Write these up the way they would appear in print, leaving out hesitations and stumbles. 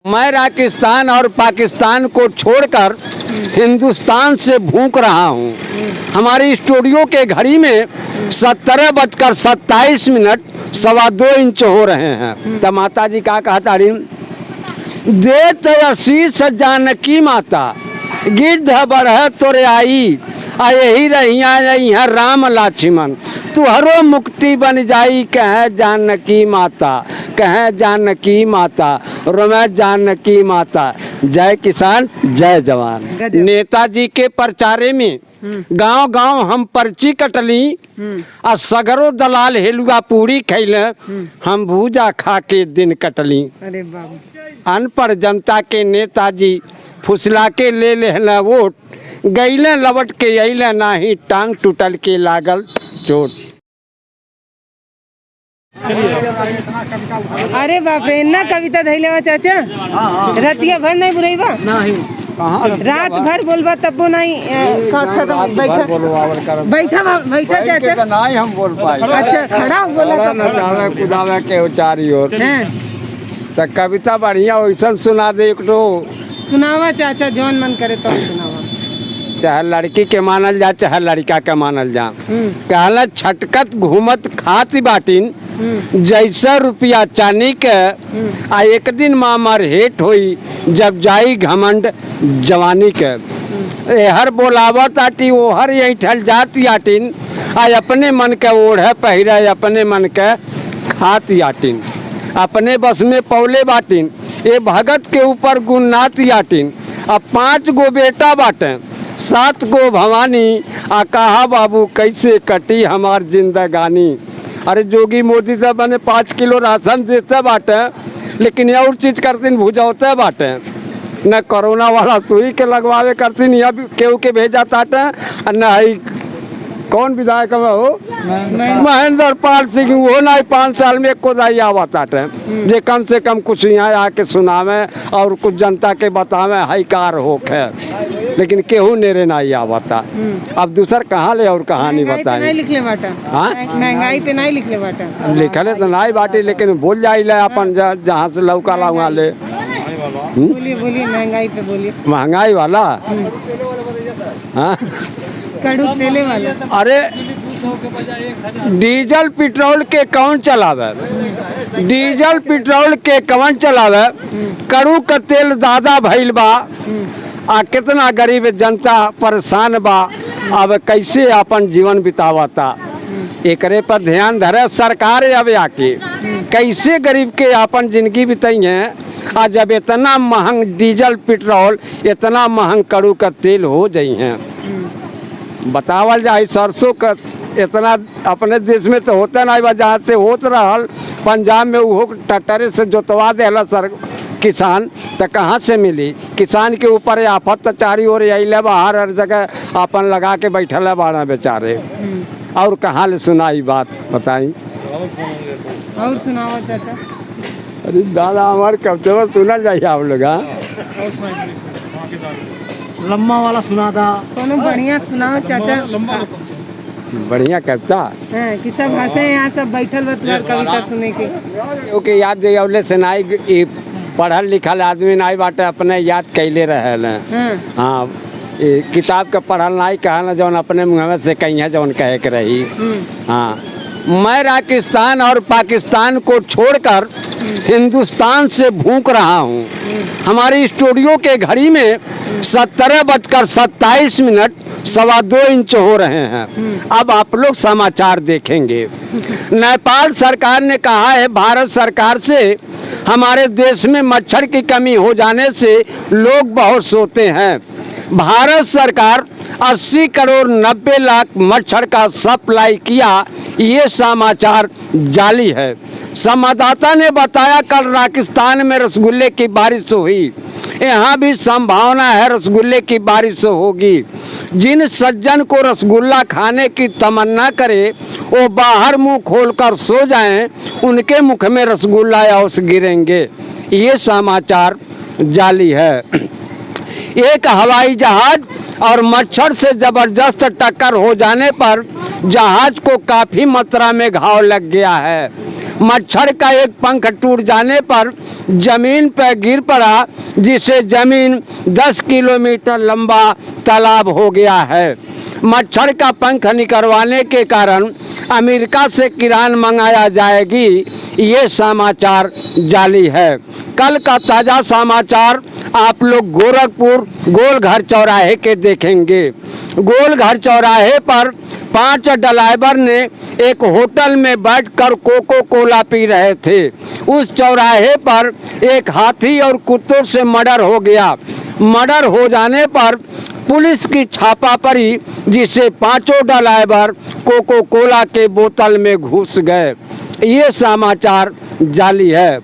मैं राजस्थान और पाकिस्तान को छोड़कर हिंदुस्तान से भूख रहा हूँ। हमारी स्टूडियो के घड़ी में 17:27 2:15 हो रहे हैं। तो माता जी का कहता रही, देत आशीष जानकी माता गिद्ध बरह तोरे आई यही रहिया यहाँ राम लक्ष्मण तुहरो मुक्ति बन जाई कह जानकी माता, कह जानकी माता, रोमै जानकी माता। जय किसान जय जवान। नेताजी के प्रचारे में गांव गांव हम पर्ची कटली और सगरो दलाल हेलुआ पूरी खैले हम भूजा खा के दिन कटली। अरे बाबू, अनपढ़ जनता के नेताजी फुसला के ले लेला वोट, गईले लवट के अइले नाही टांग टूटल के लागल चोट। अरे बाप रे, इतना कविता धैले बा चाचा। रतिया भर नहीं बुलाईबा? नहीं, रात भर बोलबा तब नहीं। बैठा चाचा। नहीं हम बोल पाए। अच्छा, खड़ा बोला नचावे कुदावे के चारी ओर। तो कविता बढ़िया वैसा सुना दे एक तो। सुनावा चाचा, जौन मन करे तो सुनावा। चाहे लड़की के मानल जा चाहे लड़का के मानल जा। कहला छटकत घूमत खाती बाटिन जैसा रुपया चानी के आ एक दिन मामर हेट होई जब जाई घमंड जवानी के। हर बोलावत आटी वो हर यही ठल जाती आटिन आ अपने मन के ओढ़े पहिरे अपने मन के खाती आटिन। अपने बस में पौले बाटिन ये भगत के ऊपर गुन्नाती आटिन। अब 5 गो बेटा बाटे 7 गो भवानी आ कहा बाबू कैसे कटी हमार जिंदगानी। अरे जोगी मोदी तो बने 5 किलो राशन देते बाटे लेकिन और चीज करतीन भुजौते बाटे। न कोरोना वाला सुई के लगवावे करतीन या केहू के भेजा ताटे। न ही कौन विधायक में हो महेंद्र पाल सिंह, वो नहीं 5 साल में एको दाई आवा ताटे जे कम से कम कुछ यहाँ आके सुनावे और कुछ जनता के बतावे हाई कार होके, लेकिन केहू नेरे नहीं आवता। अब दूसर कहाँ ले और कहानी बताए। महंगाई पे नहीं लिखले बाटा। लिखले तो नहीं बाटी लेकिन बोल जाइले अपन जहाँ से लौका लाऊंगा ले। बोलिए बोलिए, महंगाई पे बोलिए। महंगाई वाला हाँ, कड़ू तेले वाला। अरे डीजल पेट्रोल के कौन चलावे, डीजल पेट्रोल के कौन चलावे, कड़ू का तेल दादा भइल बा आ कितना गरीब जनता परेशान बा। अब कैसे अपन जीवन बितावता एकरे पर ध्यान धरे सरकार। अब आके कैसे गरीब के अपन जिंदगी बिताई है। आज जब इतना महंग डीजल पेट्रोल इतना महंग कड़ू का तेल हो जाई है। बतावल जाए सरसों का इतना अपने देश में तो होता नहीं बा, जहाँ से होत रहल पंजाब में वो ट्रैक्टर से जोतवा देला सर किसान। तो कहाँ से मिली किसान के ऊपर आफत तो चारी ओर अइले बाहर हर जगह अपन लगा के बैठल है बाड़ा बेचारे। और कहाँ ले सुनाई बात बताई। और सुनाओ चाचा। अरे दादा हमारे कब तो सुना जाइए आप लोग। लम्बा वाला सुना था। कोनो बढ़िया सुनाओ चाचा। बढ़िया कविता कि सब हंसे यहाँ सब बैठल कविता सुने के। ओके याद दियावले से नाई पढ़ल लिखल आदमी नाई बाटे अपने याद कैले रहल। हाँ, किताब के पढ़ल नाई कहना जौन अपने मुँह से कहीं जौन कहे के रही। हाँ, मैं राजस्थान और पाकिस्तान को छोड़कर हिंदुस्तान से भूख रहा हूँ। हमारी स्टूडियो के घड़ी में 17:27 2:15 हो रहे हैं। अब आप लोग समाचार देखेंगे। नेपाल सरकार ने कहा है भारत सरकार से हमारे देश में मच्छर की कमी हो जाने से लोग बहुत सोते हैं। भारत सरकार 80 करोड़ 90 लाख मच्छर का सप्लाई किया, ये समाचार जाली है। संवाददाता ने बताया कल राजस्थान में रसगुल्ले की बारिश हुई, यहाँ भी संभावना है रसगुल्ले की बारिश होगी। जिन सज्जन को रसगुल्ला खाने की तमन्ना करे वो बाहर मुंह खोलकर सो जाएं, उनके मुख में रसगुल्ला औस गिरेंगे। ये समाचार जाली है। एक हवाई जहाज और मच्छर से जबरदस्त टक्कर हो जाने पर जहाज को काफी मात्रा में घाव लग गया है। मच्छर का एक पंख टूट जाने पर जमीन पर गिर पड़ा, जिससे जमीन 10 किलोमीटर लंबा तालाब हो गया है। मच्छर का पंख निकलवाने के कारण अमेरिका से किरान मंगाया जाएगी, ये समाचार जाली है। कल का ताज़ा समाचार आप लोग गोरखपुर गोलघर चौराहे के देखेंगे। गोलघर चौराहे पर 5 ड्राइवर ने एक होटल में बैठकर कोको कोला पी रहे थे। उस चौराहे पर एक हाथी और कुत्तों से मर्डर हो गया। मर्डर हो जाने पर पुलिस की छापा पड़ी, जिससे 5 ड्राइवर कोको कोला के बोतल में घुस गए। ये समाचार जाली है।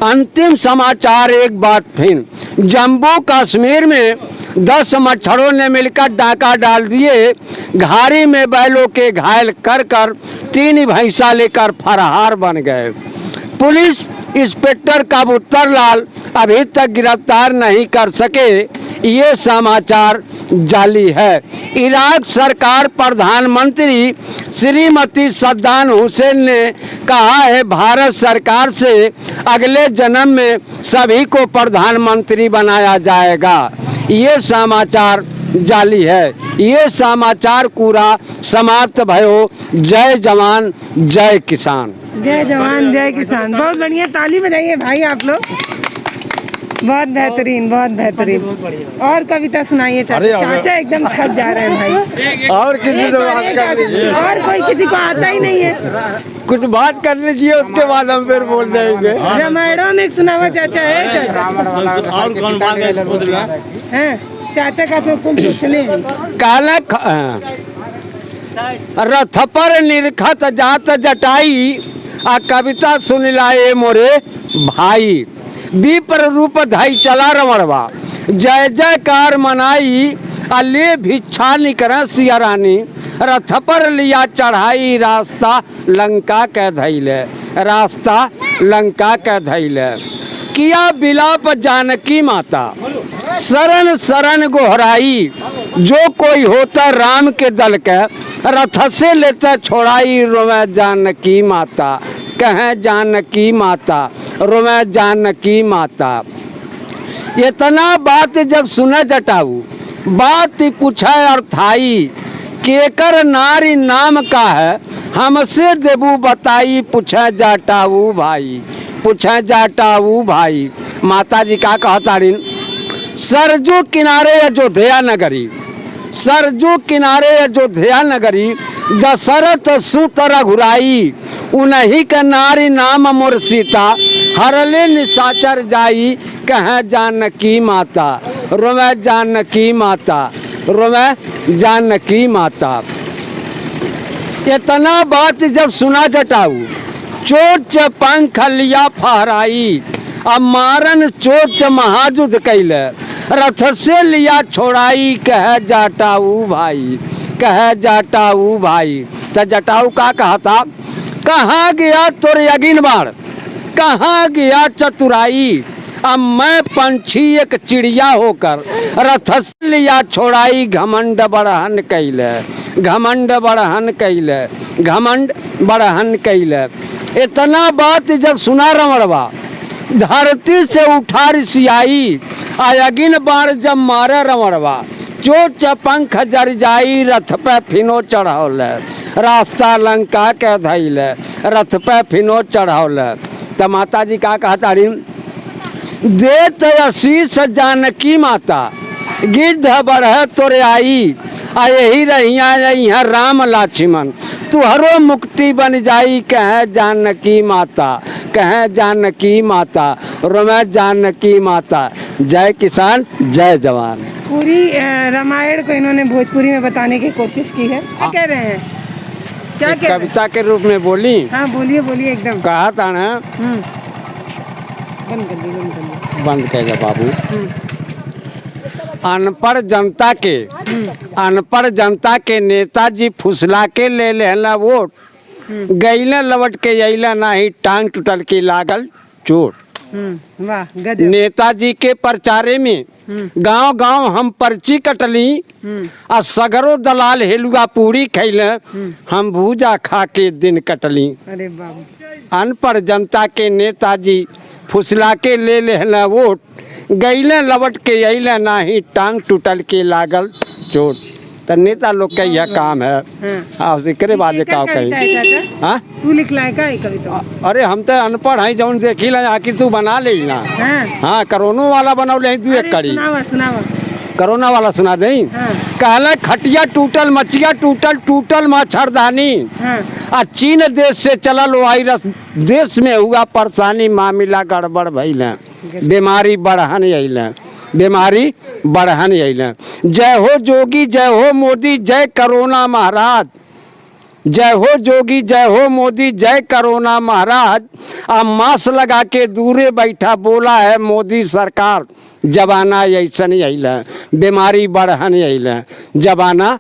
अंतिम समाचार एक बात फिर, जम्मू कश्मीर में 10 मच्छरों ने मिलकर डाका डाल दिए। घारी में बैलों के घायल कर 3 भैंसा लेकर फरार बन गए। पुलिस इंस्पेक्टर कबूतर लाल अभी तक गिरफ्तार नहीं कर सके, ये समाचार जाली है। इराक सरकार प्रधानमंत्री श्रीमती सद्दाम हुसैन ने कहा है भारत सरकार से अगले जन्म में सभी को प्रधानमंत्री बनाया जाएगा, ये समाचार जाली है। ये समाचार पूरा समाप्त भयो। जय जवान जय किसान। जय जवान जय किसान। बहुत बढ़िया, ताली बजाइए भाई आप लोग। बहुत बेहतरीन, बहुत बेहतरीन। और कविता सुनाइए चाचा, एकदम थक जा रहे हैं भाई। और किसी से बात कर लीजिए। और कोई किसी को आता ही नहीं है। कुछ बात कर लीजिए, उसके बाद हम फिर बोल देंगे। रामायणों में एक सुनावा चाचा है। चाचा और कौन हैं? चाचा का तो कुछ सोचले काला रथ पर निरखत जात जटाई, आ कविता सुन लाए मोरे भाई। विप्र रूप धई चला रमणवा, जय जयकार मनाई, अले भिक्षा निकर सिया रानी। रथ पर लिया चढ़ाई, रास्ता लंका के धैले, रास्ता लंका के धैले। किया बिलाप जानकी माता, शरण शरण गोहराई। जो कोई होता राम के दल के, रथ से लेता छोड़ाई। रोवे जानकी माता, कहे जानकी माता, रोवे जानकी माता। इतना बात जब सुने जटाऊ, बात पूछे अर्थाई। केकर नारी नाम का है, हमसे देबू बताई। पूछे जटाऊ भाई, पूछे जटाऊ भाई। माता जी का कहता रिन, सरजू किनारे अयोध्या नगरी, सरजू किनारे अयोध्या नगरी। दशरथ सुत रघुराई, उन्हीं के नारी नाम मोर सीता। हरले निशाचर जाई, कहे जानकी माता, रोवे जानकी माता, रोवे जानकी माता। इतना बात जब सुना जटाऊ, चोच पंख लिया फहराई। अब मारन चोच महायुद्ध कैले, रथ से लिया छोड़ाई। कह जटाऊ भाई, कह जटाऊ भाई। तो जटाऊ का कहता, कहाँ गया तोर यगिन बाण, कहाँ गया चतुराई। अब मैं पंछी एक चिड़िया होकर, रथ से लिया छोड़ाई। घमंड बढ़हन कैले, घमंड बढ़हन कैले, घमंड बढ़हन कैले। इतना बात जब सुना रमणवा, धरती से उठा ऋषियाई। आयगिन बाण जब मारे रमणवा, चोच पंख जर जाई। रथ पे फिनो चढ़ौल, रास्ता लंका के धैल। रथ पे फिनो चढ़ौल। तो माता जी का कहता रही, देत आशीष जानकी माता, गिद्ध बढ़े तोरे आई। आ यही रहिया यहाँ राम लक्ष्मण, तुहरो मुक्ति बन जाई। कहे जानकी माता, कहे जानकी माता, रोवे जानकी माता। जय किसान जय जवान। पूरी रामायण को इन्होंने भोजपुरी में बताने की कोशिश की है। क्या कह रहे हैं? क्या कह रहे हैं? कविता के रूप में बोली। हाँ बोलिए बोलिए एकदम। कहा था ना, बंद कर दी, बंद कर दी। बंद कर बाबू। अनपढ़ जनता के, अनपढ़ जनता के नेताजी फुसला के ले लेला वोट। गईला लवट के अइला नाही, टांग टूटल के लागल चोट। वाह गजब। नेताजी के प्रचारे में गांव गांव हम पर्ची कटली आ सगरो दलाल हेलुआ पूरी खैले हम भूजा खा के दिन कटली। अरे बाबू, अनपढ़ जनता के नेताजी फुसला के ले लेला वोट, गईले लवट के अइले नाही, टांग टूटल के लागल चोट। तो नेता लोग का यह काम है। हाँ उसके बाद का कही। हाँ तू लिखला है का ये कविता? अरे हम तो अनपढ़ हैं, जौन देखी ला आखिर तू बना ले ना। हाँ। हाँ कोरोना वाला बनौले तू एक कड़ी। सुनावा सुनावा। कोरोना वाला सुना दे। हाँ। कहला खटिया टूटल, मचिया टूटल, टूटल मच्छरदानी। हाँ। आ चीन देश से चलल वायरस, देश में हुआ परेशानी, मामला गड़बड़ भइल, बीमारी बढ़हन अइल, बीमारी बढ़हन अइल। जय हो जोगी, जय हो मोदी, जय कोरोना महाराज। जय हो जोगी, जय हो मोदी, जय कोरोना महाराज। अब मास्क लगा के दूरे बैठा बोला है मोदी सरकार, जबाना ऐसन अइल, बीमारी बढ़हन अइल, जबाना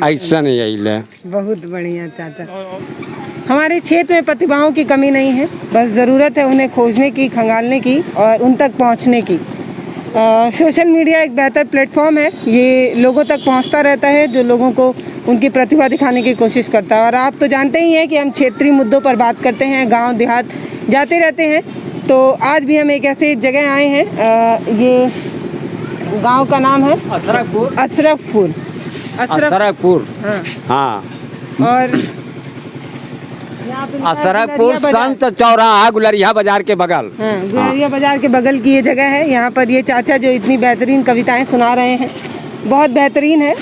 ऐसन अइल। बहुत बढ़िया चाचा। हमारे क्षेत्र में प्रतिभाओं की कमी नहीं है, बस ज़रूरत है उन्हें खोजने की, खंगालने की और उन तक पहुंचने की। सोशल मीडिया एक बेहतर प्लेटफॉर्म है, ये लोगों तक पहुंचता रहता है जो लोगों को उनकी प्रतिभा दिखाने की कोशिश करता है। और आप तो जानते ही हैं कि हम क्षेत्रीय मुद्दों पर बात करते हैं, गांव देहात जाते रहते हैं। तो आज भी हम एक ऐसी जगह आए हैं, ये गांव का नाम है अशरफपुर। अशरफपुर। अशरफपुर हाँ। हाँ। और अशरफपुर संत चौराहा गुलरिया बाजार के बगल। हाँ, गुलरिया बाजार के बगल की ये जगह है। यहाँ पर ये चाचा जो इतनी बेहतरीन कविताएं सुना रहे हैं, बहुत बेहतरीन है।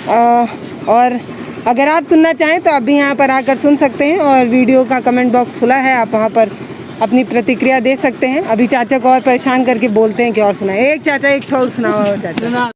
और अगर आप सुनना चाहें तो आप भी यहाँ पर आकर सुन सकते हैं और वीडियो का कमेंट बॉक्स खुला है, आप वहाँ पर अपनी प्रतिक्रिया दे सकते हैं। अभी चाचा को और परेशान करके बोलते हैं कि और सुनाए। एक चाचा एक ठोक सुनाओ चाचा।